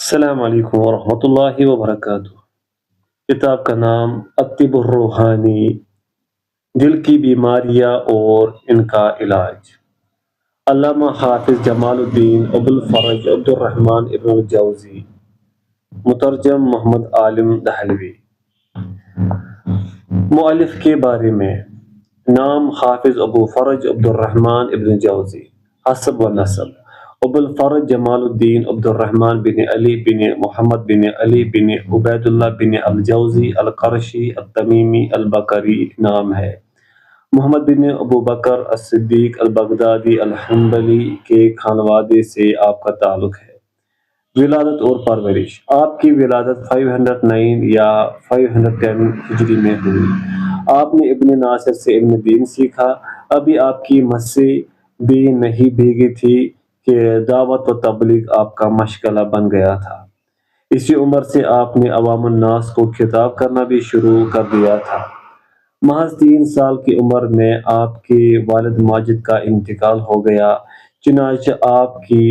السلام علیکم ورحمۃ اللہ وبرکاتہ۔ کتاب کا نام الطب الروحانی، دل کی بیماریاں اور ان کا علاج، علامہ حافظ جمال الدین ابو الفرج عبد الرحمن ابن الجوزی، مترجم محمد عالم دہلوی۔ مؤلف کے بارے میں: نام حافظ ابو فرج عبد الرحمن ابن جوزی، حسب و نسب: ابو الفرج جمال الدین عبد الرحمن بن علی بن محمد بن علی بن عبید اللہ بن الجوزی القرشی التمیمی البکری نام ہے۔ محمد بن ابو بکر الصدیق البغدادی الحنبلی کے خانوادے سے آپ کا تعلق ہے۔ ولادت اور پرورش: آپ کی ولادت 509 یا 510 ہجری میں ہوئی۔ آپ نے ابن ناصر سے علم دین سیکھا۔ ابھی آپ کی مسیں بھی نہیں بھیگی تھی کہ دعوت و تبلیغ آپ کا مشغلہ بن گیا تھا۔ اسی عمر سے آپ نے عوام الناس کو خطاب کرنا بھی شروع کر دیا تھا۔ محض 3 سال کی عمر میں آپ کے والد ماجد کا انتقال ہو گیا، چنانچہ آپ کی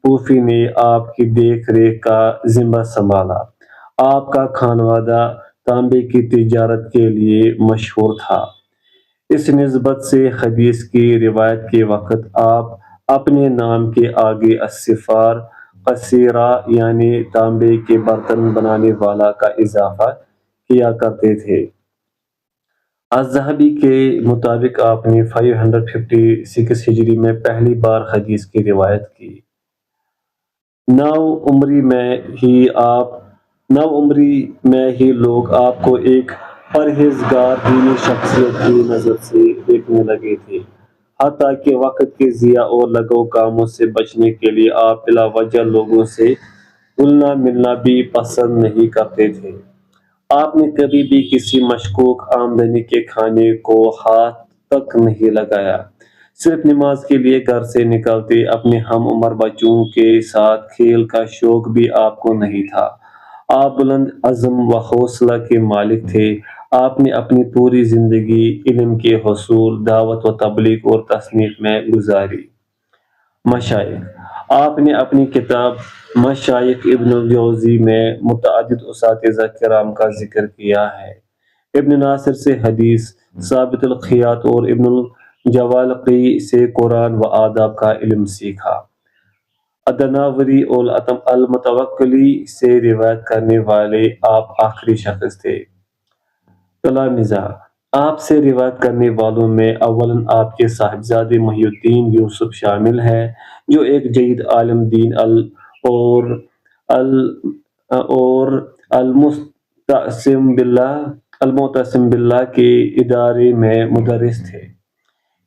پھوپھی نے آپ کی دیکھ ریکھ کا ذمہ سنبھالا۔ آپ کا خانوادہ تانبے کی تجارت کے لیے مشہور تھا۔ اس نسبت سے حدیث کی روایت کے وقت آپ اپنے نام کے آگے السفار قصیرہ یعنی تانبے کے برتن بنانے والا کا اضافہ کیا کرتے تھے۔ الذہبی کے مطابق آپ نے 556 ہجری میں پہلی بار حدیث کی روایت کی۔ نو عمری میں ہی لوگ آپ کو ایک پرہیزگار دینی شخصیت کی نظر سے دیکھنے لگے تھے، حتیٰ کہ وقت کے ضیاع اور لغو کاموں سے بچنے کے لیے آپ بلا وجہ لوگوں سے گھلنا ملنا بھی پسند نہیں کرتے تھے۔ آپ نے کبھی بھی کسی مشکوک آمدنی کے کھانے کو ہاتھ تک نہیں لگایا۔ صرف نماز کے لیے گھر سے نکلتے اپنے ہم عمر بچوں کے ساتھ کھیل کا شوق بھی آپ کو نہیں تھا۔ آپ بلند عزم و حوصلہ کے مالک تھے۔ آپ نے اپنی پوری زندگی علم کے حصول، دعوت و تبلیغ اور تصنیف میں گزاری۔ مشائخ: آپ نے اپنی کتاب مشائخ ابن الجوزی میں متعدد اساتذہ کرام کا ذکر کیا ہے۔ ابن ناصر سے حدیث، ثابت الخیاط اور ابن الجوالقی سے قرآن و آداب کا علم سیکھا۔ الدناوری اور المتوکلی سے روایت کرنے والے آپ آخری شخص تھے۔ تلامذہ: آپ سے روایت کرنے والوں میں اولاً آپ کے صاحبزادے محی الدین یوسف شامل ہیں، جو ایک جید عالم دین اور المعتصم باللہ کے ادارے میں مدرس تھے۔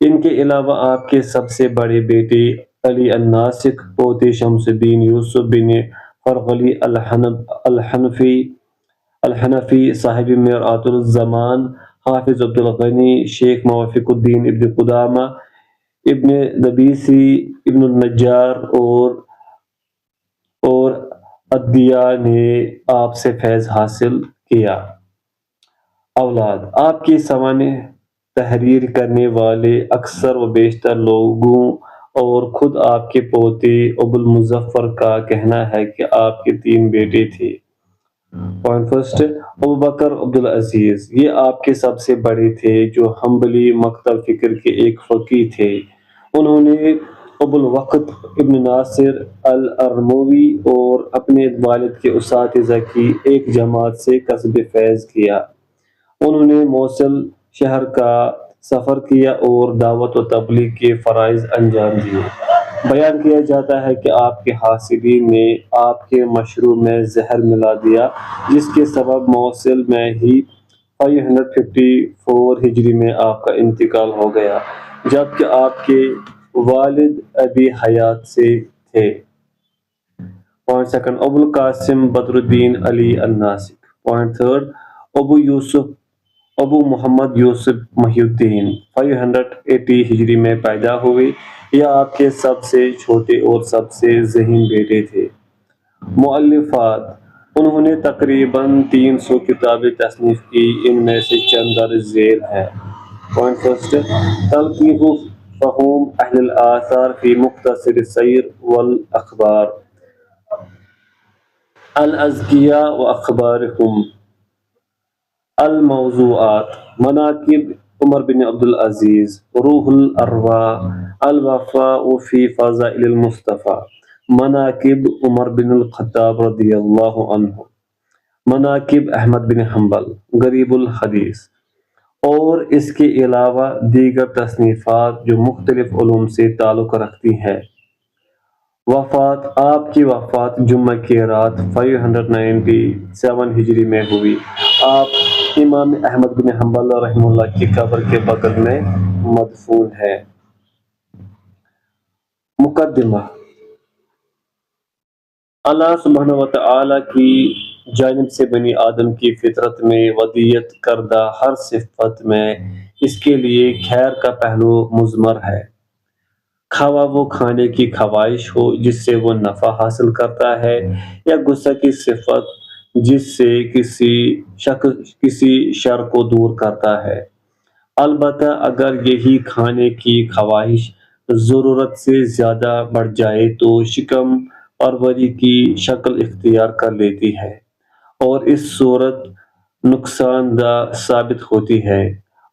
ان کے علاوہ آپ کے سب سے بڑے بیٹے علی الناسک، پوتے شمس الدین یوسف بن فرغلی الحنفی صاحب مرآت الزمان، حافظ عبد الغنی، شیخ موافق الدین ابن قدامہ ابن دبیسی، ابن النجار اور عدیہ نے آپ سے فیض حاصل کیا۔ اولاد: آپ کی سوانح تحریر کرنے والے اکثر و بیشتر لوگوں اور خود آپ کے پوتے ابو المظفر کا کہنا ہے کہ آپ کے 3 بیٹے تھے۔ فرسٹ، ابو بکر عبد العزیز، یہ آپ کے سب سے بڑے تھے، جو حنبلی مکتب فکر کے ایک فقیہ تھے۔ انہوں نے ابو الوقت ابن ناصر الارموی اور اپنے والد کے اساتذہ کی ایک جماعت سے کسب فیض کیا۔ انہوں نے موصل شہر کا سفر کیا اور دعوت و تبلیغ کے فرائض انجام دیے۔ بیان کیا جاتا ہے کہ آپ کے حاسدین نے آپ کے مشروب میں زہر ملا دیا، جس کے سبب موصل میں ہی 554 ہجری میں آپ کا انتقال ہو گیا، جبکہ آپ کے والد ابھی حیات سے تھے۔ سیکنڈ، ابو القاسم بدر الدین علی الناسک۔ تھرڈ، ابو محمد یوسف محی الدین 580 ہجری میں پیدا ہوئے۔ یہ آپ کے سب سے چھوٹے اور سب سے ذہین بیٹے تھے۔ مؤلفات: انہوں نے تقریباً 300 کتابیں تصنیف کی، ان میں سے چند درج ذیل ہیں۔ فرسٹ، تلقیح فہوم اہل الآثار فی مختصر السیر والاخبار، الازکیاء و اخبارهم، الموضوعات، مناقب عمر بن عبدالعزیز، روح الارواح، الوفاء فی فضائل المصطفیٰ، مناقب عمر بن الخطاب رضی اللہ عنہ، مناقب احمد بن حنبل، غریب الحدیث، اور اس کے علاوہ دیگر تصنیفات جو مختلف علوم سے تعلق رکھتی ہیں۔ وفات، آپ کی وفات جمعہ کی رات 597 ہجری میں ہوئی۔ آپ امام احمد بن حنبل رحمہ اللہ کی قبر کے بغل میں مدفون ہے۔ مقدمہ: اللہ سبحانہ و تعالیٰ کی جانب سے بنی آدم کی فطرت میں ودیعت کردہ ہر صفت میں اس کے لیے خیر کا پہلو مضمر ہے، خواہ وہ کھانے کی خواہش ہو جس سے وہ نفع حاصل کرتا ہے، یا غصہ کی صفت جس سے کسی شر کو دور کرتا ہے۔ البتہ اگر یہی کھانے کی خواہش ضرورت سے زیادہ بڑھ جائے تو شکم پروری کی شکل اختیار کر لیتی ہے اور اس صورت نقصان دہ ثابت ہوتی ہے۔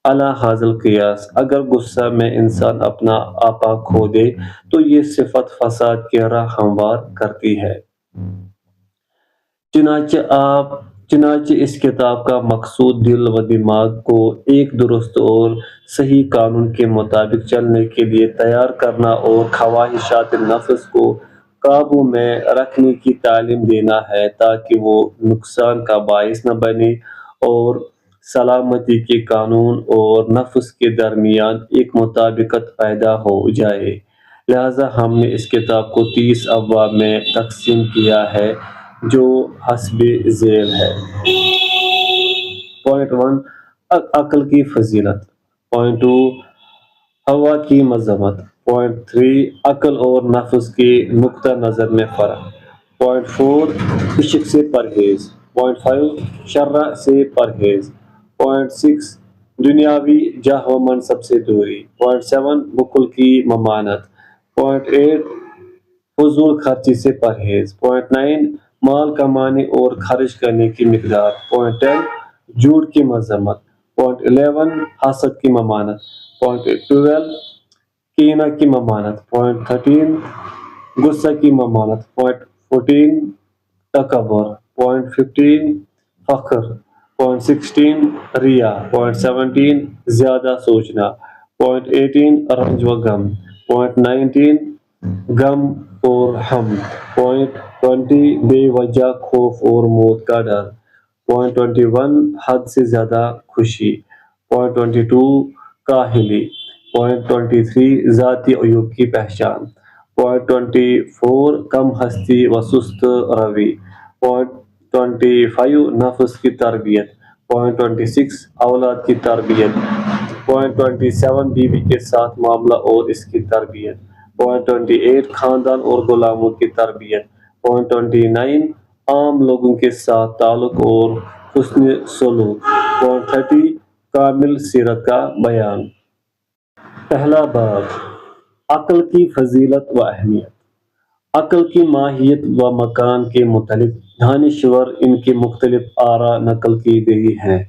علی ھذا القیاس، اگر غصہ میں انسان اپنا آپا کھو دے تو یہ صفت فساد کی راہ ہموار کرتی ہے۔ چنانچہ اس کتاب کا مقصود دل و دماغ کو ایک درست اور صحیح قانون کے مطابق چلنے کے لیے تیار کرنا اور خواہشات نفس کو قابو میں رکھنے کی تعلیم دینا ہے تاکہ وہ نقصان کا باعث نہ بنے اور سلامتی کے قانون اور نفس کے درمیان ایک مطابقت پیدا ہو جائے۔ لہذا ہم نے اس کتاب کو 30 ابواب میں تقسیم کیا ہے جو حسب ذیل ہے۔ پوائنٹ 1، عقل کی فضیلت۔ پوائنٹ 2، ہوا کی مذمت۔ پوائنٹ 3، عقل اور نفس کے نقطہ نظر میں فرق۔ پوائنٹ 4، عشق سے پرہیز۔ پوائنٹ 5، شرع سے پرہیز۔ پوائنٹ 6، دنیاوی جاہ و منصب سے دوری۔ پوائنٹ 7، بخل کی ممانعت۔ پوائنٹ 8، فضول خرچی سے پرہیز۔ پوائنٹ 9، مال کمانے اور خرچ کرنے کی مقدار۔ پوائنٹ 10، جھوٹ کی مذمت۔ پوائنٹ 11، حسد کی ممانعت۔ پوائنٹ 12، کینہ کی ممانعت۔ پوائنٹ 13، غصہ کی ممانعت۔ پوائنٹ 14، تکبر۔ پوائنٹ 15، فخر۔ پوائنٹ 16، ریا۔ پوائنٹ 17، زیادہ سوچنا۔ پوائنٹ 18، رنج و غم۔ پوائنٹ 19، غم اور حمد۔ پوائنٹ 20، بے وجہ خوف اور موت کا ڈر۔ پوائنٹ 21، حد سے زیادہ خوشی۔ پوائنٹ 22، کاہلی۔ پوائنٹ 23، ذاتی عیوب کی پہچان۔ پوائنٹ 24، کم ہستی و سست روی۔ پوائنٹ 25، نفس کی تربیت۔ پوائنٹ 26، اولاد کی تربیت۔ پوائنٹ 27، بیوی کے ساتھ معاملہ اور اس کی تربیت۔ پوائنٹ 28، خاندان اور غلاموں کی تربیت۔ پوائنٹ 29، عام لوگوں کے ساتھ تعلق اور حسن سلوک۔ پوائنٹ 30، کامل سیرت کا بیان۔ پہلا باب، عقل کی فضیلت و اہمیت۔ عقل کی ماہیت و مکان کے متعلق دانشور ان کی مختلف آراء نقل کی گئی ہیں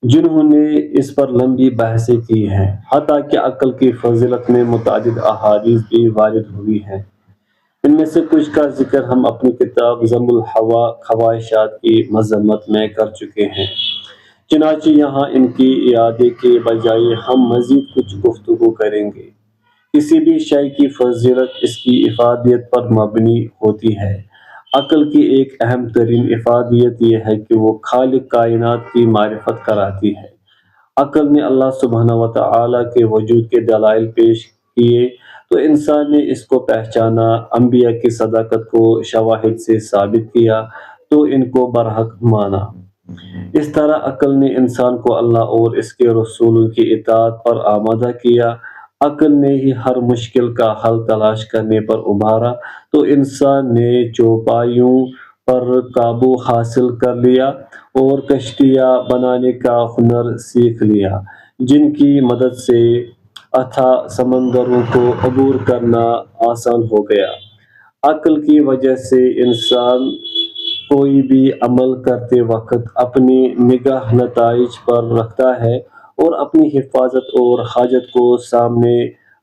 جنہوں نے اس پر لمبی بحثیں کی ہیں، حتیٰ کہ عقل کی فضیلت میں متعدد احادیث بھی وارد ہوئی ہیں۔ ان میں سے کچھ کا ذکر ہم اپنی کتاب ذم الہوی خواہشات کی مذمت میں کر چکے ہیں، چنانچہ یہاں ان کی اعادے کے بجائے ہم مزید کچھ گفتگو کریں گے۔ کسی بھی شے کی فضیلت اس کی افادیت پر مبنی ہوتی ہے۔ عقل کی ایک اہم ترین افادیت یہ ہے کہ وہ خالق کائنات کی معرفت کراتی ہے۔ عقل نے اللہ سبحانہ و تعالیٰ کے وجود کے دلائل پیش کیے تو انسان نے اس کو پہچانا، انبیاء کی صداقت کو شواہد سے ثابت کیا تو ان کو برحق مانا۔ اس طرح عقل نے انسان کو اللہ اور اس کے رسولوں کی اطاعت پر آمادہ کیا۔ عقل نے ہی ہر مشکل کا حل تلاش کرنے پر ابھارا تو انسان نے چوپایوں پر قابو حاصل کر لیا اور کشتیاں بنانے کا ہنر سیکھ لیا، جن کی مدد سے اتھاہ سمندروں کو عبور کرنا آسان ہو گیا۔ عقل کی وجہ سے انسان کوئی بھی عمل کرتے وقت اپنی نگاہ نتائج پر رکھتا ہے اور اپنی حفاظت اور حاجت کو سامنے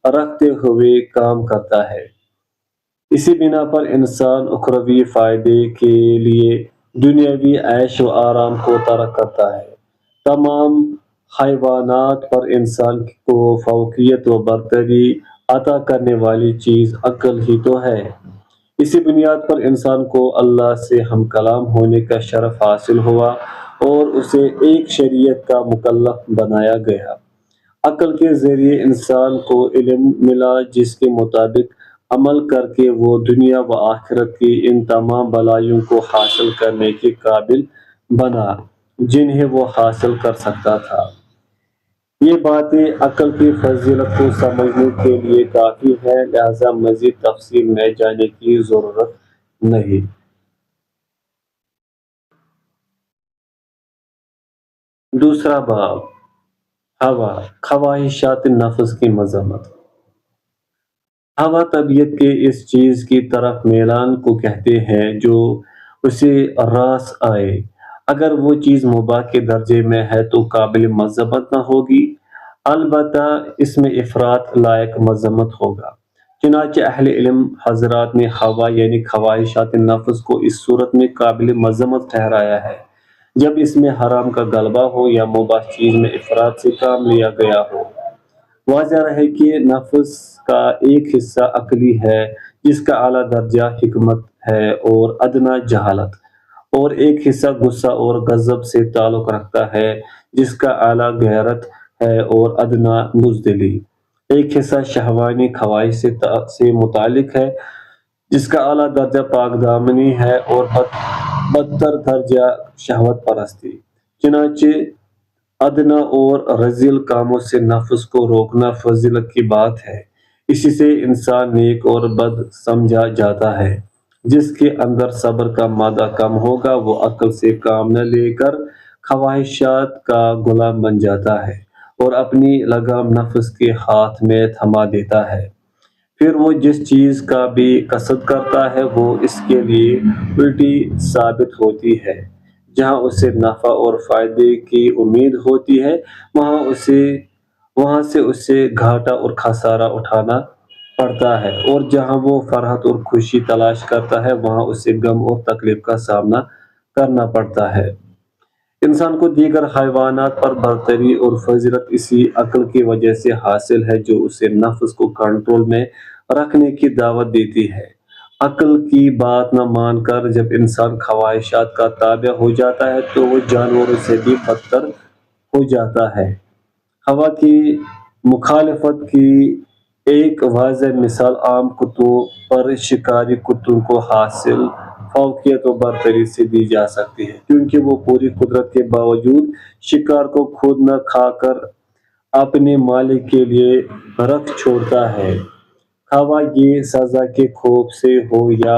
رکھتے ہوئے کام کرتا ہے۔ اسی بنا پر انسان اخروی فائدے کے لیے دنیاوی عیش و آرام کو ترک کرتا ہے۔ تمام حیوانات پر انسان کو فوقیت و برتری عطا کرنے والی چیز عقل ہی تو ہے۔ اسی بنیاد پر انسان کو اللہ سے ہم کلام ہونے کا شرف حاصل ہوا اور اسے ایک شریعت کا مکلف بنایا گیا۔ عقل کے ذریعے انسان کو علم ملا جس کے مطابق عمل کر کے وہ دنیا و آخرت کی ان تمام بلائیوں کو حاصل کرنے کے قابل بنا جنہیں وہ حاصل کر سکتا تھا۔ یہ باتیں عقل کی فضیلت کو سمجھنے کے لیے کافی ہیں، لہذا مزید تفصیل میں جانے کی ضرورت نہیں۔ دوسرا باب، ہوا، خواہشات نفس کی مذمت۔ ہوا طبیعت کے اس چیز کی طرف میلان کو کہتے ہیں جو اسے راس آئے۔ اگر وہ چیز مباح کے درجے میں ہے تو قابل مذمت نہ ہوگی، البتہ اس میں افراط لائق مذمت ہوگا۔ چنانچہ اہل علم حضرات نے ہوا یعنی خواہشات نفس کو اس صورت میں قابل مذمت ٹھہرایا ہے جب اس میں حرام کا غلبہ ہو یا مباح چیز میں افراط سے کام لیا گیا ہو۔ واضح رہے کہ نفس کا ایک حصہ عقلی ہے جس کا اعلیٰ درجہ حکمت ہے اور ادنیٰ جہالت، اور ایک حصہ غصہ اور غضب سے تعلق رکھتا ہے جس کا اعلیٰ غیرت ہے اور ادنیٰ بزدلی۔ ایک حصہ شہوانی خواہش سے متعلق ہے جس کا اعلیٰ درجہ پاک دامنی ہے اور بدتر درجہ شہوت پرستی۔ چنانچہ ادنیٰ اور رذیل کاموں سے نفس کو روکنا فضیلت کی بات ہے۔ اسی سے انسان نیک اور بد سمجھا جاتا ہے۔ جس کے اندر صبر کا مادہ کم ہوگا وہ عقل سے کام نہ لے کر خواہشات کا غلام بن جاتا ہے اور اپنی لگام نفس کے ہاتھ میں تھما دیتا ہے۔ پھر وہ جس چیز کا بھی قصد کرتا ہے وہ اس کے لیے الٹی ثابت ہوتی ہے۔ جہاں اسے نفع اور فائدے کی امید ہوتی ہے وہاں سے اسے گھاٹا اور خسارہ اٹھانا پڑتا ہے، اور جہاں وہ فرحت اور خوشی تلاش کرتا ہے وہاں اسے غم اور تکلیف کا سامنا کرنا پڑتا ہے۔ انسان کو دیگر حیوانات پر برتری اور فضیلت اسی عقل کی وجہ سے حاصل ہے جو اسے نفس کو کنٹرول میں رکھنے کی دعوت دیتی ہے۔ عقل کی بات نہ مان کر جب انسان خواہشات کا تابع ہو جاتا ہے تو وہ جانوروں سے بھی بدتر ہو جاتا ہے۔ ہوا کی مخالفت کی ایک واضح مثال عام کتوں پر شکاری کتوں کو حاصل فوقیت و برتری سے دی جا سکتی ہے، کیونکہ وہ پوری قدرت کے باوجود شکار کو خود نہ کھا کر اپنے مالک کے لیے رکھ چھوڑتا ہے، خواہ یہ سزا کے خوف سے ہو یا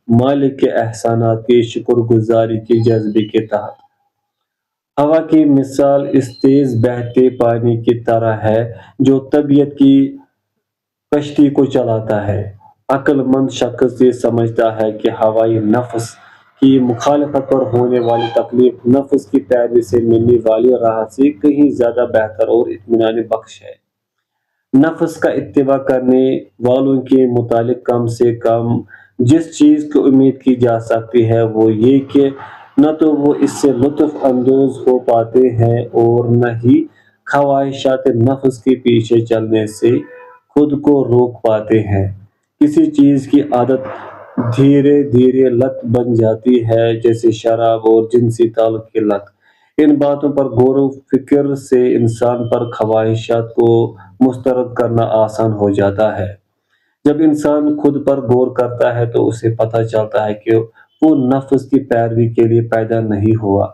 مالک کے احسانات کی شکر گزاری کے جذبے کے تحت۔ ہوا کی مثال اس تیز بہتے پانی کی طرح ہے جو طبیعت کی کشتی کو چلاتا ہے۔ عقل مند شخص یہ سمجھتا ہے کہ ہوائی نفس کی مخالفت پر ہونے والی تکلیف نفس کی پیروی سے ملنے والی راحت سے کہیں زیادہ بہتر اور اطمینان بخش ہے۔ نفس کا اتباع کرنے والوں کے متعلق کم سے کم جس چیز کی امید کی جا سکتی ہے وہ یہ کہ نہ تو وہ اس سے لطف اندوز ہو پاتے ہیں اور نہ ہی خواہشات نفس کے پیچھے چلنے سے خود کو روک پاتے ہیں۔ کسی چیز کی عادت دھیرے دھیرے لت بن جاتی ہے جیسے شراب اور جنسی تعلق کی لت۔ ان باتوں پر غور و فکر سے انسان پر خواہشات کو مسترد کرنا آسان ہو جاتا ہے۔ جب انسان خود پر غور کرتا ہے تو اسے پتہ چلتا ہے کہ وہ نفس کی پیروی کے لیے پیدا نہیں ہوا۔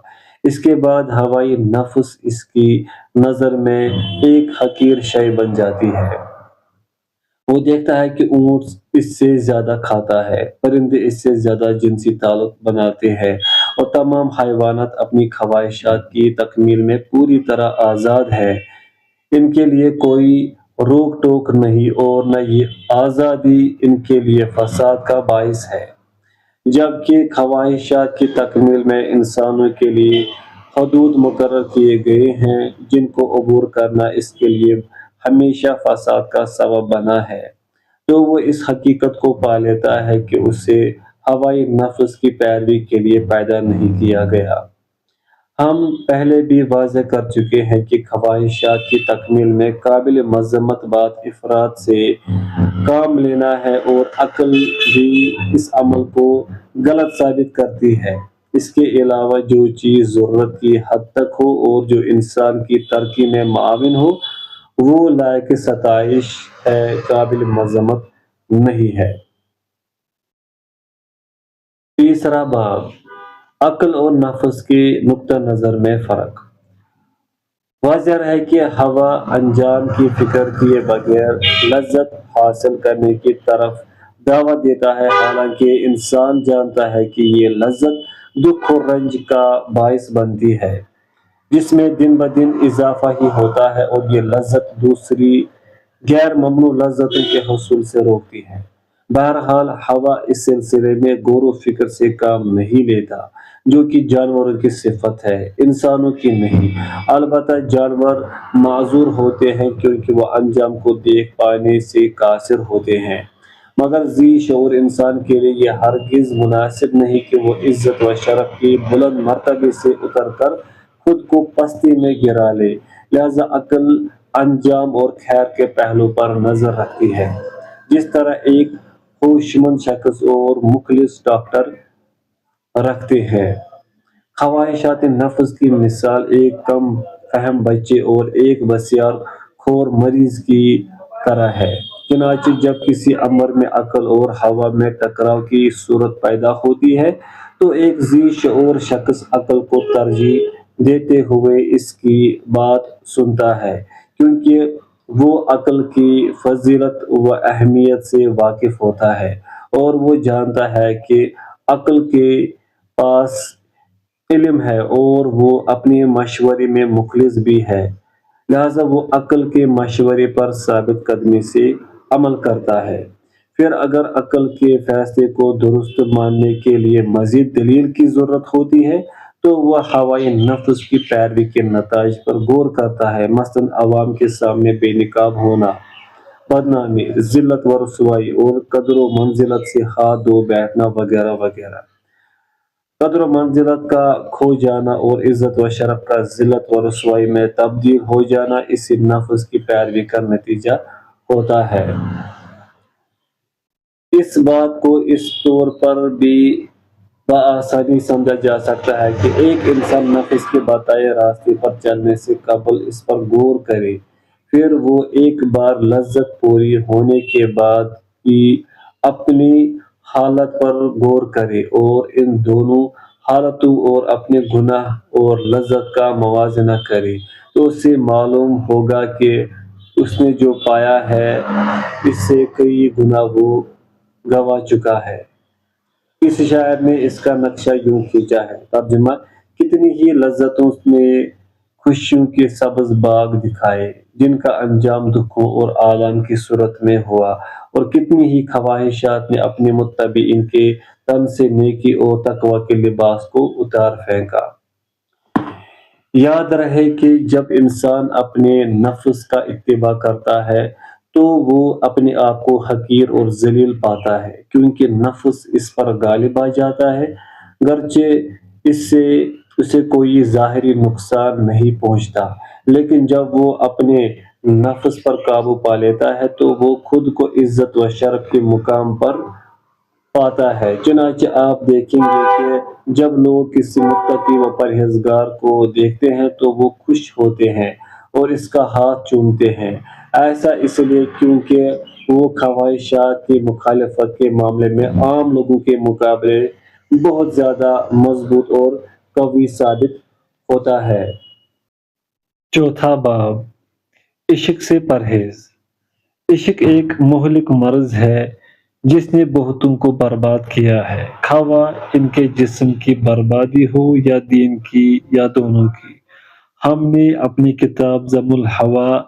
اس کے بعد ہوائی نفس اس کی نظر میں ایک حقیر شے بن جاتی ہے۔ وہ دیکھتا ہے کہ اونٹ اس سے زیادہ کھاتا ہے، پرندے اس سے زیادہ جنسی تعلق بناتے ہیں، اور تمام حیوانات اپنی خواہشات کی تکمیل میں پوری طرح آزاد ہیں۔ ان کے لیے کوئی روک ٹوک نہیں اور نہ یہ آزادی ان کے لیے فساد کا باعث ہے۔ جبکہ خواہشات کی تکمیل میں انسانوں کے لیے حدود مقرر کیے گئے ہیں جن کو عبور کرنا اس کے لیے ہمیشہ فساد کا سبب بنا ہے، تو وہ اس حقیقت کو پا لیتا ہے کہ اسے ہوائی نفس کی پیروی کے لیے پیدا نہیں کیا گیا۔ ہم پہلے بھی واضح کر چکے ہیں کہ خواہشات کی تکمیل میں قابل مذمت بات افراد سے کام لینا ہے، اور عقل بھی اس عمل کو غلط ثابت کرتی ہے۔ اس کے علاوہ جو چیز ضرورت کی حد تک ہو اور جو انسان کی ترقی میں معاون ہو وہ لائق ستائش ہے، قابل مذمت نہیں ہے۔ تیسرا باب، عقل اور نفس کے نقطہ نظر میں فرق۔ واضح ہے کہ ہوا انجام کی فکر کیے بغیر لذت حاصل کرنے کی طرف دعوت دیتا ہے، حالانکہ انسان جانتا ہے کہ یہ لذت دکھ اور رنج کا باعث بنتی ہے، جس میں دن بدن اضافہ ہی ہوتا ہے، اور یہ لذت دوسری غیر ممنوع لذتوں کے حصول سے روکتی ہے۔ بہرحال ہوا اس سلسلے میں غور و فکر سے کام نہیں لیتا، جو کہ جانوروں کی صفت ہے، انسانوں کی نہیں۔ البتہ جانور معذور ہوتے ہیں کیونکہ وہ انجام کو دیکھ پانے سے قاصر ہوتے ہیں، مگر ذی شعور انسان کے لیے یہ ہرگز مناسب نہیں کہ وہ عزت و شرف کی بلند مرتبے سے اتر کر خود کو پستی میں گرا لے۔ لہذا عقل انجام اور خیر کے پہلو پر نظر رکھتی ہے، جس طرح ایک ہوشمند شخص اور مخلص ڈاکٹر رکھتے ہیں۔ خواہشات نفس کی مثال ایک کم فہم بچے اور ایک بسیار خور مریض کی طرح ہے۔ چنانچہ جب کسی امر میں عقل اور ہوا میں ٹکراؤ کی صورت پیدا ہوتی ہے تو ایک ذی شعور شخص عقل کو ترجیح دیتے ہوئے اس کی بات سنتا ہے، کیونکہ وہ عقل کی فضیلت و اہمیت سے واقف ہوتا ہے، اور وہ جانتا ہے کہ عقل کے پاس علم ہے اور وہ اپنے مشورے میں مخلص بھی ہے، لہذا وہ عقل کے مشورے پر ثابت قدمی سے عمل کرتا ہے۔ پھر اگر عقل کے فیصلے کو درست ماننے کے لیے مزید دلیل کی ضرورت ہوتی ہے تو وہ ہوائی نفس کی پیروی کے نتائج پر غور کرتا ہے، مثلاً عوام کے سامنے بے نقاب ہونا، بدنامی، ذلت و رسوائی، اور قدر و منزلت سے ہاتھ دھو بیٹھنا وغیرہ وغیرہ۔ قدر و منزلت کا کھو جانا اور عزت و شرف کا ذلت و رسوائی میں تبدیل ہو جانا اسی نفس کی پیروی کا نتیجہ ہوتا ہے۔ اس بات کو اس طور پر بھی بآسانی سمجھا جا سکتا ہے کہ ایک انسان نفس کے بتائے راستے پر چلنے سے قبل اس پر غور کرے، پھر وہ ایک بار لذت پوری ہونے کے بعد بھی اپنی حالت پر غور کرے اور ان دونوں حالتوں اور اپنے گناہ اور لذت کا موازنہ کرے، تو اسے معلوم ہوگا کہ اس نے جو پایا ہے اس سے کئی گنا وہ گنوا چکا ہے۔ اس شاعر نے اس کا نقشہ یوں کھینچا ہے، ترجمہ: کتنی ہی لذتوں نے خوشیوں کے سبز باغ دکھائے جن کا انجام دکھوں اور آلام کی صورت میں ہوا، اور کتنی ہی خواہشات نے اپنے متبعین کے تن سے نیکی اور تقوی کے لباس کو اتار پھینکا۔ یاد رہے کہ جب انسان اپنے نفس کا اتباع کرتا ہے تو وہ اپنے آپ کو حقیر اور ذلیل پاتا ہے، کیونکہ نفس اس پر غالب آ جاتا ہے، گرچہ اس سے اسے کوئی ظاہری نقصان نہیں پہنچتا، لیکن جب وہ اپنے نفس پر قابو پا لیتا ہے تو وہ خود کو عزت و شرف کے مقام پر پاتا ہے۔ چنانچہ آپ دیکھیں گے کہ جب لوگ کسی متقی و پرہیزگار کو دیکھتے ہیں تو وہ خوش ہوتے ہیں اور اس کا ہاتھ چومتے ہیں، ایسا اس لیے کیونکہ وہ خواہشات کی مخالفت کے معاملے میں عام لوگوں کے مقابلے بہت زیادہ مضبوط اور قوی ثابت ہوتا ہے۔ چوتھا باب، عشق سے پرہیز۔ عشق ایک مہلک مرض ہے جس نے بہتوں کو برباد کیا ہے، خواہ ان کے جسم کی بربادی ہو یا دین کی یا دونوں کی۔ ہم نے اپنی کتاب ذم الہوی،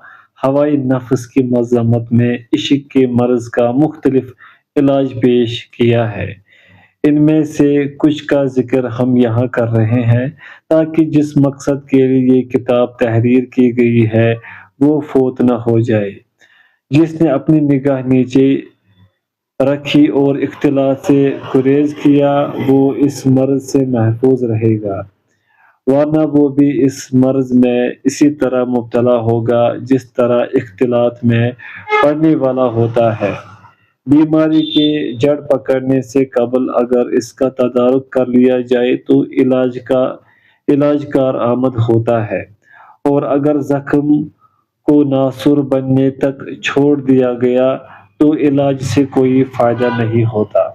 ہوائے نفس کی مذمت میں عشق کے مرض کا مختلف علاج پیش کیا ہے۔ ان میں سے کچھ کا ذکر ہم یہاں کر رہے ہیں تاکہ جس مقصد کے لیے یہ کتاب تحریر کی گئی ہے وہ فوت نہ ہو جائے۔ جس نے اپنی نگاہ نیچے رکھی اور اختلاط سے گریز کیا وہ اس مرض سے محفوظ رہے گا، ورنہ وہ بھی اس مرض میں اسی طرح مبتلا ہوگا جس طرح اختلاط میں پڑنے والا ہوتا ہے۔ بیماری کے جڑ پکڑنے سے قبل اگر اس کا تدارک کر لیا جائے تو علاج کارآمد ہوتا ہے، اور اگر زخم کو ناسور بننے تک چھوڑ دیا گیا تو علاج سے کوئی فائدہ نہیں ہوتا۔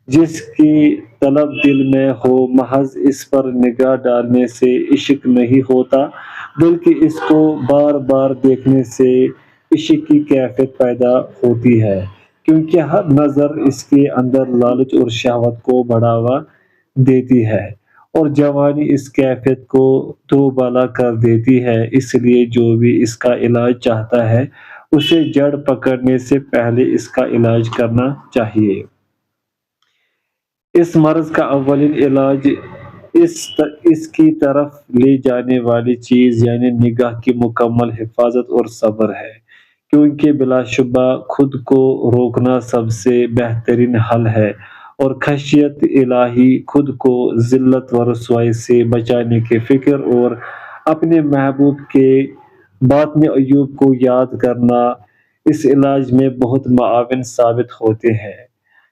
جس کی طلب دل میں ہو محض اس پر نگاہ ڈالنے سے عشق نہیں ہوتا، بلکہ اس کو بار بار دیکھنے سے عشق کی کیفیت پیدا ہوتی ہے، کیونکہ ہر نظر اس کے اندر لالچ اور شہوت کو بڑھاوا دیتی ہے، اور جوانی اس کیفیت کو دوبالا کر دیتی ہے۔ اس لیے جو بھی اس کا علاج چاہتا ہے اسے جڑ پکڑنے سے پہلے اس کا علاج کرنا چاہیے۔ اس مرض کا اولین علاج اس کی طرف لے جانے والی چیز یعنی نگاہ کی مکمل حفاظت اور صبر ہے، کیونکہ بلا شبہ خود کو روکنا سب سے بہترین حل ہے، اور خشیت الہی خود کو ذلت و رسوائی سے بچانے کی فکر اور اپنے محبوب کے باطن عیوب کو یاد کرنا اس علاج میں بہت معاون ثابت ہوتے ہیں۔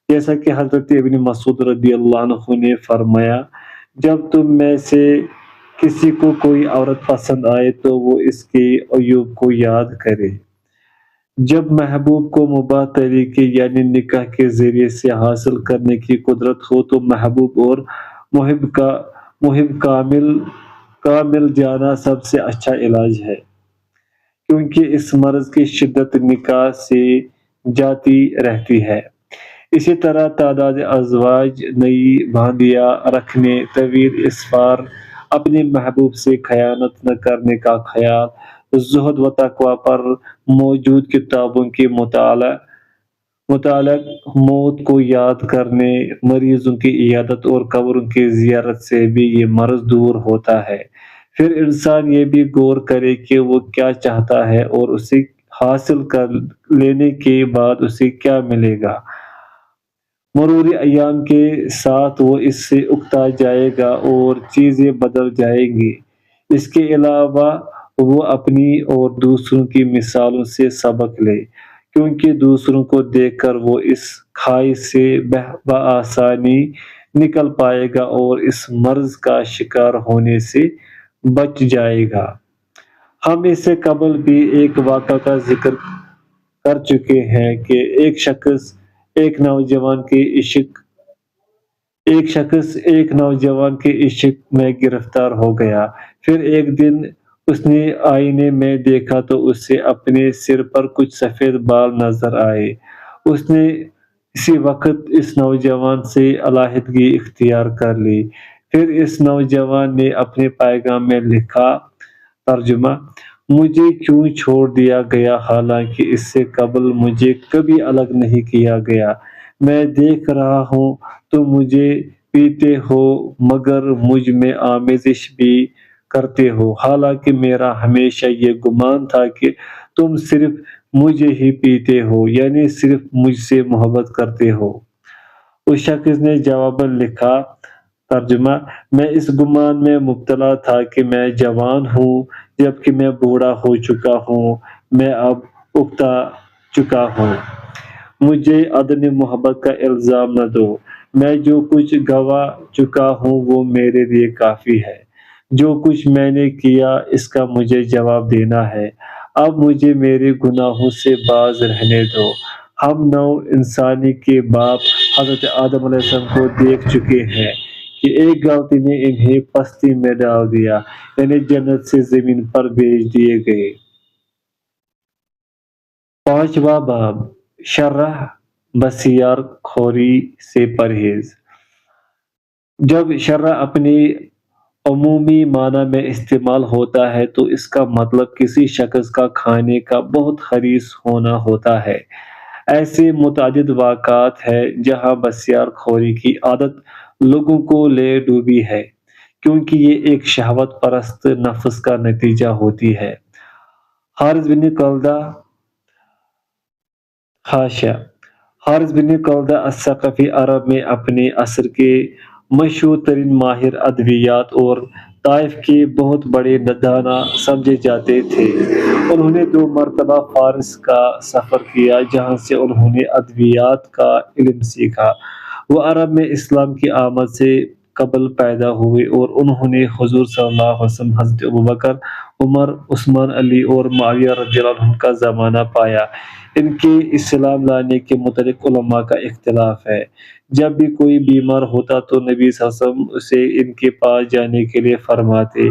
جیسا کہ حضرت ابن مسعود رضی اللہ عنہ نے فرمایا، جب تم میں سے کسی کو کوئی عورت پسند آئے تو وہ اس کے عیوب کو یاد کرے۔ جب محبوب کو مباح طریقے یعنی نکاح کے ذریعے سے حاصل کرنے کی قدرت ہو تو محبوب اور محب کا مل جانا سب سے اچھا علاج ہے، کیونکہ اس مرض کی شدت نکاح سے جاتی رہتی ہے۔ اسی طرح تعداد ازواج، نئی باندیاں رکھنے، طویل اسفار، اپنے محبوب سے خیانت نہ کرنے کا خیال، زہد و تقوی پر موجود کتابوں کے مطالعہ، موت کو یاد کرنے، مریضوں کی عیادت اور قبروں کی زیارت سے بھی یہ مرض دور ہوتا ہے۔ پھر انسان یہ بھی غور کرے کہ وہ کیا چاہتا ہے اور اسے حاصل کر لینے کے بعد اسے کیا ملے گا۔ مرور ایام کے ساتھ وہ اس سے اکتا جائے گا اور چیزیں بدل جائیں گی۔ اس کے علاوہ وہ اپنی اور دوسروں کی مثالوں سے سبق لے، کیونکہ دوسروں کو دیکھ کر وہ اس کھائی سے بآسانی نکل پائے گا اور اس مرض کا شکار ہونے سے بچ جائے گا۔ ہم اس سے قبل بھی ایک واقعہ کا ذکر کر چکے ہیں کہ ایک شخص ایک نوجوان کے عشق میں گرفتار ہو گیا۔ پھر ایک دن اس نے آئینے میں دیکھا تو اسے اپنے سر پر کچھ سفید بال نظر آئے۔ اس نے اسی وقت اس نوجوان سے علیحدگی اختیار کر لی۔ پھر اس نوجوان نے اپنے پیغام میں لکھا، ترجمہ: مجھے کیوں چھوڑ دیا گیا حالانکہ اس سے قبل مجھے کبھی الگ نہیں کیا گیا؟ میں دیکھ رہا ہوں تم مجھے پیتے ہو مگر مجھ میں آمیزش بھی کرتے ہو، حالانکہ میرا ہمیشہ یہ گمان تھا کہ تم صرف مجھے ہی پیتے ہو، یعنی صرف مجھ سے محبت کرتے ہو۔ اس شخص نے جواباً لکھا، ترجمہ: میں اس گمان میں مبتلا تھا کہ میں جوان ہوں جبکہ میں بوڑھا ہو چکا ہوں، میں اب اکتا چکا ہوں۔ مجھے عدم محبت کا الزام نہ دو، میں جو کچھ گنوا چکا ہوں وہ میرے لیے کافی ہے۔ جو کچھ میں نے کیا اس کا مجھے جواب دینا ہے، اب مجھے میرے گناہوں سے باز رہنے دو۔ ہم نو انسانی کے باپ حضرت آدم علیہ السلام کو دیکھ چکے ہیں کہ ایک غلطی نے انہیں پستی میں ڈال دیا، یعنی جنت سے زمین پر بھیج دیے گئے۔ 5واں باب، شرح بسیار خوری سے پرہیز۔ جب شرح اپنی عمومی معنی میں استعمال ہوتا ہے تو اس کا مطلب کسی شخص کا کھانے کا بہت حریص ہونا ہوتا ہے۔ ایسے متعدد واقعات ہیں جہاں بسیار خوری کی عادت لوگوں کو لے ڈوبی ہے، کیونکہ یہ ایک شہوت پرست نفس کا نتیجہ ہوتی ہے۔ حارث بن کلدہ حاشیہ حارث بن کلدہ الثقفی عرب میں اپنے عصر کے مشہور ترین ماہر ادویات اور طائف کے بہت بڑے دانا سمجھے جاتے تھے۔ انہوں نے 2 مرتبہ فارس کا سفر کیا جہاں سے انہوں نے ادویات کا علم سیکھا۔ وہ عرب میں اسلام کی آمد سے قبل پیدا ہوئے اور انہوں نے حضور صلی اللہ علیہ وسلم، حضرت ابوبکر، عمر، عثمان، علی اور معاویہ رضی اللہ عنہ کا زمانہ پایا۔ ان کے اسلام لانے کے متعلق علماء کا اختلاف ہے۔ جب بھی کوئی بیمار ہوتا تو نبی صلی اللہ علیہ وسلم اسے ان کے پاس جانے کے لیے فرماتے۔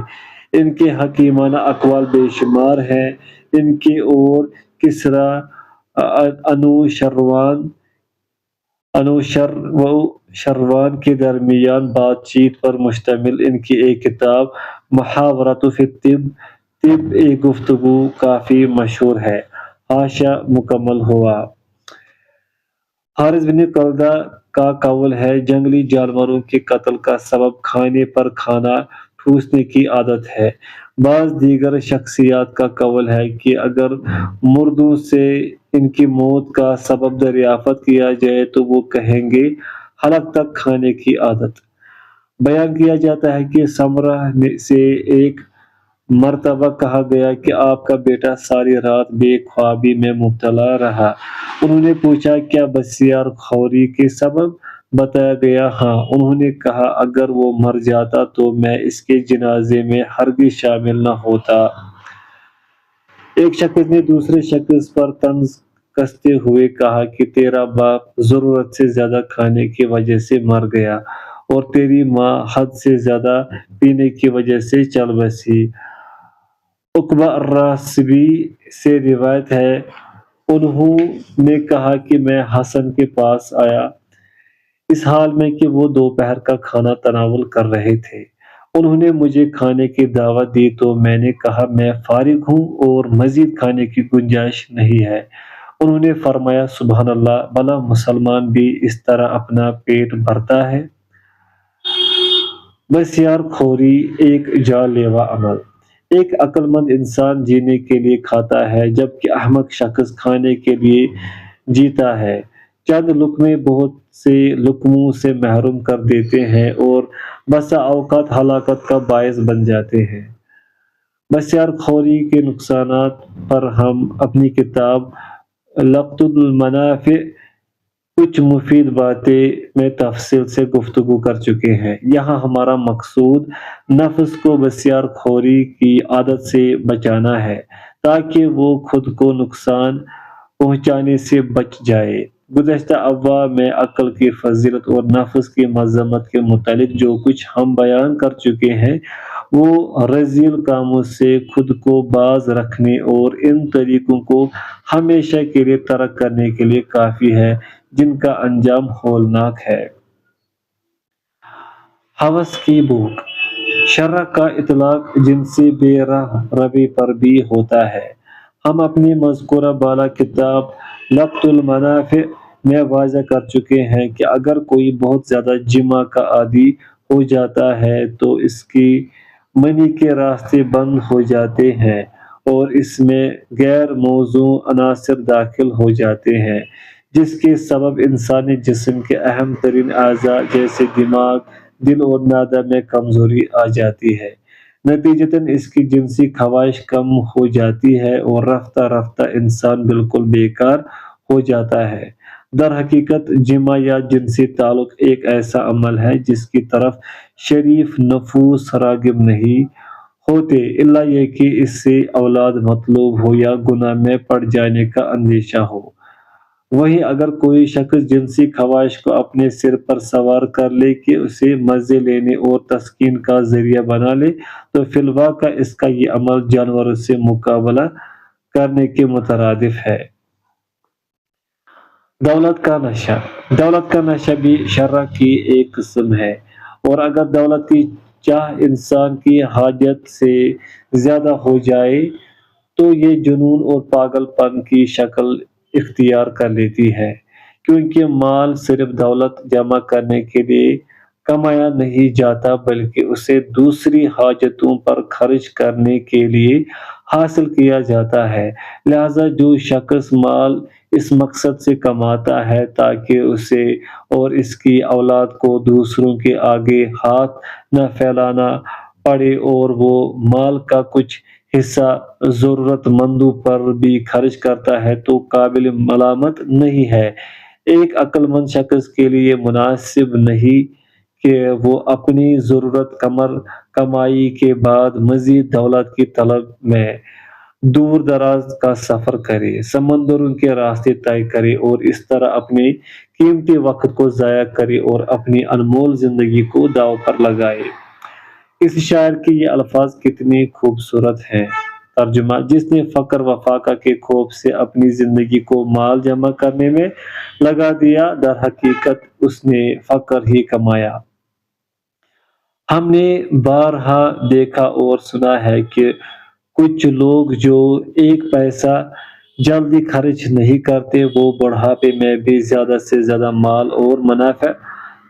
ان کے حکیمانہ اقوال بے شمار ہیں۔ ان کے اور کسرا انوشروان کے درمیان بات چیت پر مشتمل ان کی ایک کتاب محاورۃ فی طب ایک گفتگو کافی مشہور ہے۔ حاشیہ مکمل ہوا۔ حارث بن کلدہ کا قول ہے، جنگلی جانوروں کے قتل کا سبب کھانے پر کھانا ٹھوسنے کی عادت ہے۔ بعض دیگر شخصیات کا قول ہے کہ اگر مردوں سے ان کی موت کا سبب دریافت کیا جائے تو وہ کہیں گے حلق تک کھانے کی عادت۔ بیان کیا جاتا ہے کہ سمرہ سے ایک مرتبہ کہا گیا کہ آپ کا بیٹا ساری رات بے خوابی میں مبتلا رہا۔ انہوں نے پوچھا کیا بسیار خوری کے سبب؟ بتایا گیا ہاں۔ انہوں نے کہا اگر وہ مر جاتا تو میں اس کے جنازے میں ہرگز شامل نہ ہوتا۔ ایک شخص نے دوسرے شخص پر طنز کستے ہوئے کہا کہ تیرا باپ ضرورت سے زیادہ کھانے کی وجہ سے مر گیا اور تیری ماں حد سے زیادہ پینے کی وجہ سے چل بسی۔ عقبہ الراسبی سے روایت ہے، انہوں نے کہا کہ میں حسن کے پاس آیا اس حال میں کہ وہ دوپہر کا کھانا تناول کر رہے تھے۔ انہوں نے مجھے کھانے کی دعوت دی تو میں نے کہا میں فارغ ہوں اور مزید کھانے کی گنجائش نہیں ہے۔ انہوں نے فرمایا سبحان اللہ، بھلا مسلمان بھی اس طرح اپنا پیٹ بھرتا ہے؟ بسیار خوری ایک جان لیوا عمل۔ ایک عقل مند انسان جینے کے لیے کھاتا ہے جبکہ احمق شخص کھانے کے لیے جیتا ہے۔ چند لقمے بہت سے لقموں سے محروم کر دیتے ہیں اور بسا اوقات ہلاکت کا باعث بن جاتے ہیں۔ بسیار خوری کے نقصانات پر ہم اپنی کتاب لقط المنافع کچھ مفید باتیں میں تفصیل سے گفتگو کر چکے ہیں۔ یہاں ہمارا مقصود نفس کو بسیار خوری کی عادت سے بچانا ہے تاکہ وہ خود کو نقصان پہنچانے سے بچ جائے۔ گزشتہ ابواب میں عقل کی فضیلت اور نفس کی مذمت کے متعلق جو کچھ ہم بیان کر چکے ہیں وہ رذیل کاموں سے خود کو باز رکھنے اور ان طریقوں کو ہمیشہ کے لیے ترک کرنے کے لیے کافی ہے جن کا انجام ہولناک ہے۔ ہوس کی بھوک۔ شرع کا اطلاق جنسی بے راہ روی پر بھی ہوتا ہے۔ ہم اپنی مذکورہ بالا کتاب لقط المنافع میں واضح کر چکے ہیں کہ اگر کوئی بہت زیادہ جماع کا عادی ہو جاتا ہے تو اس کی منی کے راستے بند ہو جاتے ہیں اور اس میں غیر موزوں عناصر داخل ہو جاتے ہیں جس کے سبب انسانی جسم کے اہم ترین اعضاء جیسے دماغ، دل اور معدہ میں کمزوری آ جاتی ہے۔ نتیجتاً اس کی جنسی خواہش کم ہو جاتی ہے اور رفتہ رفتہ انسان بالکل بیکار ہو جاتا ہے۔ در حقیقت جماع یا جنسی تعلق ایک ایسا عمل ہے جس کی طرف شریف نفوس راغب نہیں ہوتے الا یہ کہ اس سے اولاد مطلوب ہو یا گناہ میں پڑ جانے کا اندیشہ ہو۔ وہیں اگر کوئی شخص جنسی خواہش کو اپنے سر پر سوار کر لے کہ اسے مزے لینے اور تسکین کا ذریعہ بنا لے تو فی الواقع اس کا یہ عمل جانوروں سے مقابلہ کرنے کے مترادف ہے۔ دولت کا نشہ۔ دولت کا نشہ بھی شرع کی ایک قسم ہے اور اگر دولت کی چاہ انسان کی حاجت سے زیادہ ہو جائے تو یہ جنون اور پاگل پن کی شکل اختیار کر لیتی ہے، کیونکہ مال صرف دولت جمع کرنے کے لیے کمایا نہیں جاتا بلکہ اسے دوسری حاجتوں پر خرچ کرنے کے لیے حاصل کیا جاتا ہے۔ لہذا جو شخص مال اس مقصد سے کماتا ہے تاکہ اسے اور اس کی اولاد کو دوسروں کے آگے ہاتھ نہ پھیلانا پڑے اور وہ مال کا کچھ حصہ ضرورت مندوں پر بھی خرچ کرتا ہے تو قابل ملامت نہیں ہے۔ ایک عقل مند شخص کے لیے مناسب نہیں کہ وہ اپنی ضرورت کمائی کے بعد مزید دولت کی طلب میں دور دراز کا سفر کرے، سمندروں کے راستے طے کرے اور اس طرح اپنے قیمتی وقت کو ضائع کرے اور اپنی انمول زندگی کو داؤ پر لگائے۔ اس شاعر کے یہ الفاظ کتنے خوبصورت ہیں۔ ترجمہ: جس نے فقر و فاقہ کے خوف سے اپنی زندگی کو مال جمع کرنے میں لگا دیا، در حقیقت اس نے فقر ہی کمایا۔ ہم نے بارہا دیکھا اور سنا ہے کہ کچھ لوگ جو ایک پیسہ جلدی خرچ نہیں کرتے، وہ بڑھاپے میں بھی زیادہ سے زیادہ مال اور منافع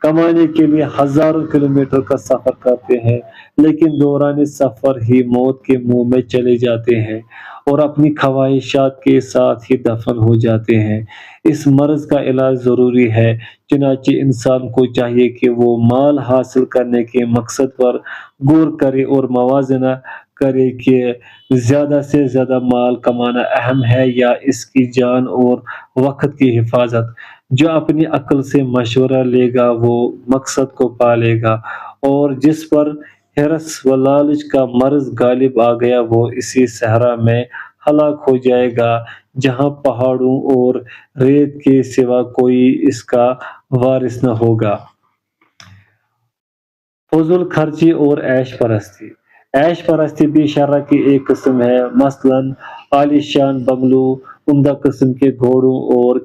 کمانے کے لیے ہزاروں کلومیٹر کا سفر کرتے ہیں، لیکن دوران سفر ہی موت کے منہ میں چلے جاتے ہیں اور اپنی خواہشات کے ساتھ ہی دفن ہو جاتے ہیں۔ اس مرض کا علاج ضروری ہے، چنانچہ انسان کو چاہیے کہ وہ مال حاصل کرنے کے مقصد پر غور کرے اور موازنہ کرے کہ زیادہ سے زیادہ مال کمانا اہم ہے یا اس کی جان اور وقت کی حفاظت۔ جو اپنی عقل سے مشورہ لے گا وہ مقصد کو پا لے گا، اور جس پر حرص و لالچ کا مرض غالب آ گیا وہ اسی صحرا میں ہلاک ہو جائے گا جہاں پہاڑوں اور ریت کے سوا کوئی اس کا وارث نہ ہوگا۔ فضول خرچی اور عیش پرستی۔ عیش پرستی بھی شرع کی ایک قسم ہے، مثلاً عالی شان بنگلوں، عمدہ قسم کے گھوڑوں اور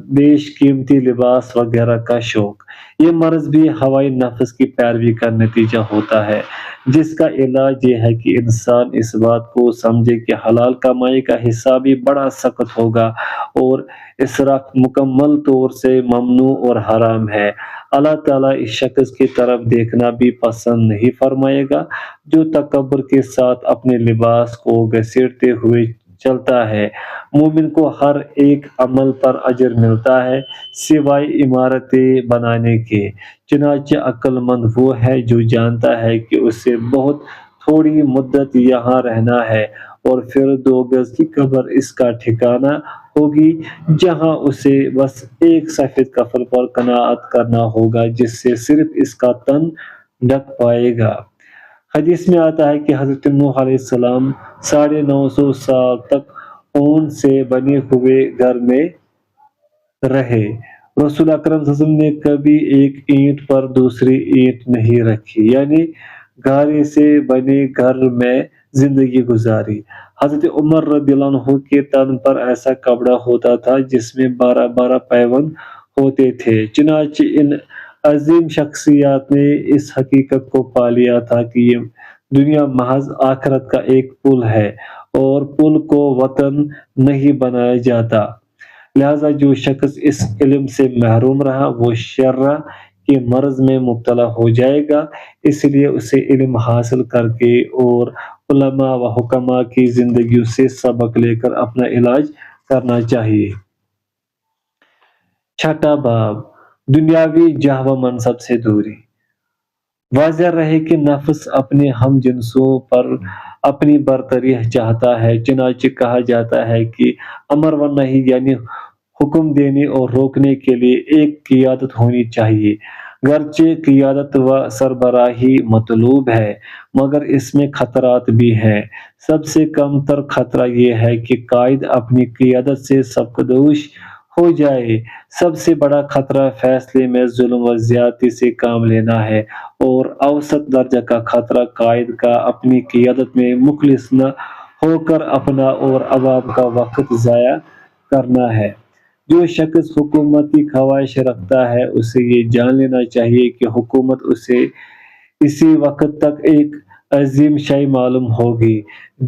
بیش قیمتی لباس وغیرہ کا شوق۔ یہ مرض بھی ہوائے نفس کی پیروی کا نتیجہ ہوتا ہے، جس کا علاج یہ ہے کہ انسان اس بات کو سمجھے کہ حلال کمائی کا حساب بھی بڑا سخت ہوگا اور اسراف مکمل طور سے ممنوع اور حرام ہے۔ اللہ تعالیٰ اس شخص کی طرف دیکھنا بھی پسند نہیں فرمائے گا جو تکبر کے ساتھ اپنے لباس کو گھسیٹتے ہوئے چلتا ہے۔ مومن کو ہر ایک عمل پر اجر ملتا ہے سوائے عمارتیں بنانے کے، چنانچہ عقل مند وہ ہے جو جانتا ہے کہ اسے بہت تھوڑی مدت یہاں رہنا ہے اور پھر 2 گز کی قبر اس کا ٹھکانہ ہوگی، جہاں اسے بس ایک سفید کفن پر قناعت کرنا ہوگا جس سے صرف اس کا تن ڈھک پائے گا۔ حدیث میں آتا ہے کہ حضرت نوح علیہ السلام 950 سال تک اون سے بنے ہوئے گھر میں رہے۔ رسول اکرم صلی اللہ علیہ وسلم نے کبھی ایک اینٹ پر دوسری اینٹ نہیں رکھی، یعنی گارے سے بنے گھر میں زندگی گزاری۔ حضرت عمر رضی اللہ عنہ کے تن پر ایسا کپڑا ہوتا تھا جس میں 12 پیوند ہوتے تھے۔ چنانچہ ان عظیم شخصیات نے اس حقیقت کو پا لیا تھا کہ یہ دنیا محض آخرت کا ایک پل ہے اور پل کو وطن نہیں بنایا جاتا۔ لہذا جو شخص اس علم سے محروم رہا وہ شرع کے مرض میں مبتلا ہو جائے گا، اس لیے اسے علم حاصل کر کے اور علماء و حکماء کی زندگیوں سے سبق لے کر اپنا علاج کرنا چاہیے۔ چھٹا باب، دنیاوی جاہ و منصب سے دوری۔ واضح رہے کہ نفس اپنے ہم جنسوں پر اپنی برتری چاہتا ہے، چنانچہ کہا جاتا ہے کہ امر و نہی یعنی حکم دینے اور روکنے کے لیے ایک قیادت ہونی چاہیے۔ گرچہ قیادت و سربراہی مطلوب ہے مگر اس میں خطرات بھی ہیں۔ سب سے کم تر خطرہ یہ ہے کہ قائد اپنی قیادت سے سبکدوش ہو جائے۔ سب سے بڑا خطرہ فیصلے میں ظلم و زیادتی سے کام لینا ہے، اور اوسط درجہ کا خطرہ قائد کا اپنی قیادت میں مخلص نہ ہو کر اپنا اور عوام کا وقت ضائع کرنا ہے۔ جو شخص حکومت کی خواہش رکھتا ہے اسے یہ جان لینا چاہیے کہ حکومت اسے اسی وقت تک ایک عظیم شے معلوم ہوگی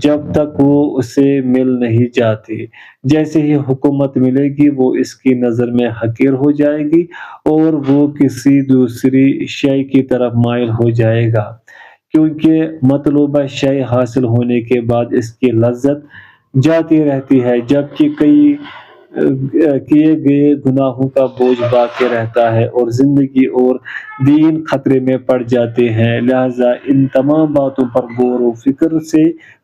جب تک وہ اسے مل نہیں جاتی۔ جیسے ہی حکومت ملے گی وہ اس کی نظر میں حقیر ہو جائے گی اور وہ کسی دوسری شے کی طرف مائل ہو جائے گا، کیونکہ مطلوبہ شے حاصل ہونے کے بعد اس کی لذت جاتی رہتی ہے، جبکہ کئی کیے گئے گناہوں کا بوجھ باقی رہتا ہے اور زندگی اور دین خطرے میں پڑ جاتے ہیں۔ لہذا ان تمام باتوں پر غور و فکر سے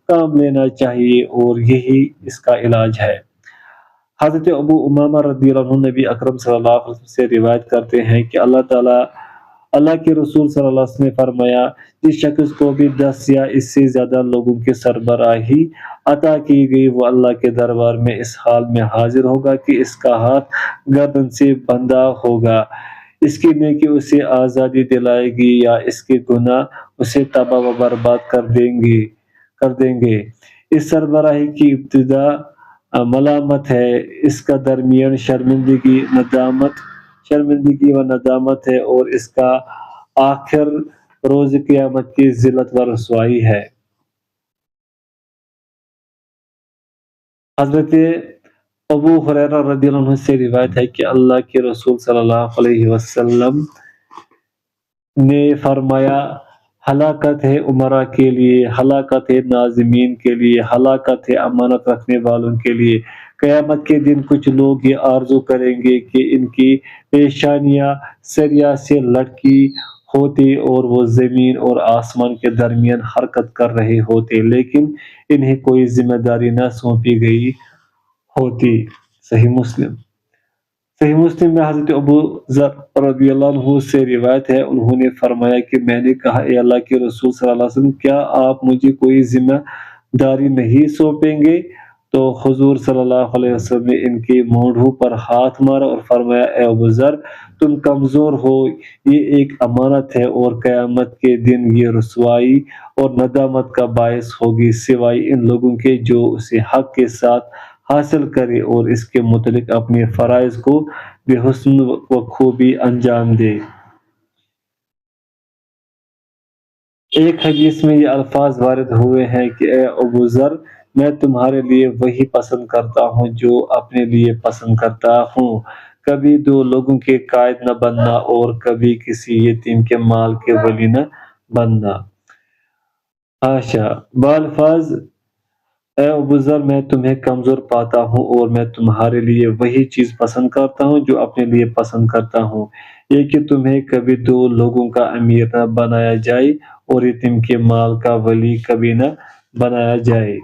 کام لینا چاہیے اور یہی اس کا علاج ہے۔ حضرت ابو امامہ رضی اللہ عنہ نبی اکرم صلی اللہ علیہ وسلم سے روایت کرتے ہیں کہ اللہ کے رسول صلی اللہ علیہ وسلم نے فرمایا، جس شخص کو بھی 10 یا اس سے زیادہ لوگوں کی سربراہی عطا کی گئی وہ اللہ کے دربار میں اس حال میں حاضر ہوگا کہ اس کا ہاتھ گردن سے بندھا ہوگا، اس کی نیکی اسے آزادی دلائے گی یا اس کے گناہ اسے تباہ و برباد کر دیں گے۔ اس سربراہی کی ابتدا ملامت ہے، اس کا درمیان شرمندگی و ندامت ہے اور اس کا آخر روز قیامت کی ذلت و رسوائی ہے۔ حضرت ابو ہریرہ رضی اللہ عنہ سے روایت ہے کہ اللہ کے رسول صلی اللہ علیہ وسلم نے فرمایا، ہلاکت ہے امراء کے لیے، ہلاکت ہے ناظمین کے لیے، ہلاکت ہے امانت رکھنے والوں کے لیے۔ قیامت کے دن کچھ لوگ یہ آرزو کریں گے کہ ان کی پیشانیاں سریا سے لٹکی ہوتی اور وہ زمین اور آسمان کے درمیان حرکت کر رہے ہوتے، لیکن انہیں کوئی ذمہ داری نہ سونپی گئی ہوتی۔ صحیح مسلم میں حضرت ابو ذر رضی اللہ عنہ سے روایت ہے، انہوں نے فرمایا کہ میں نے کہا، اے اللہ کے رسول صلی اللہ علیہ وسلم، کیا آپ مجھے کوئی ذمہ داری نہیں سونپیں گے؟ تو حضور صلی اللہ علیہ وسلم نے ان کے مونڈھوں پر ہاتھ مارا اور فرمایا، اے ابو ذر، تم کمزور ہو، یہ ایک امانت ہے اور قیامت کے دن یہ رسوائی اور ندامت کا باعث ہوگی، سوائے ان لوگوں کے جو اسے حق کے ساتھ حاصل کرے اور اس کے متعلق اپنے فرائض کو بے حسن و خوبی انجام دے۔ ایک حدیث میں یہ الفاظ وارد ہوئے ہیں کہ اے ابو ذر، میں تمہارے لیے وہی پسند کرتا ہوں جو اپنے لیے پسند کرتا ہوں، کبھی 2 لوگوں کے قائد نہ بننا اور کبھی کسی یتیم کے مال کے ولی نہ بننا۔ بالفاظ، اے ابو ذر، میں تمہیں کمزور پاتا ہوں اور میں تمہارے لیے وہی چیز پسند کرتا ہوں جو اپنے لیے پسند کرتا ہوں، یہ کہ تمہیں کبھی 2 لوگوں کا امیر نہ بنایا جائے اور یتیم کے مال کا ولی کبھی نہ بنایا جائے۔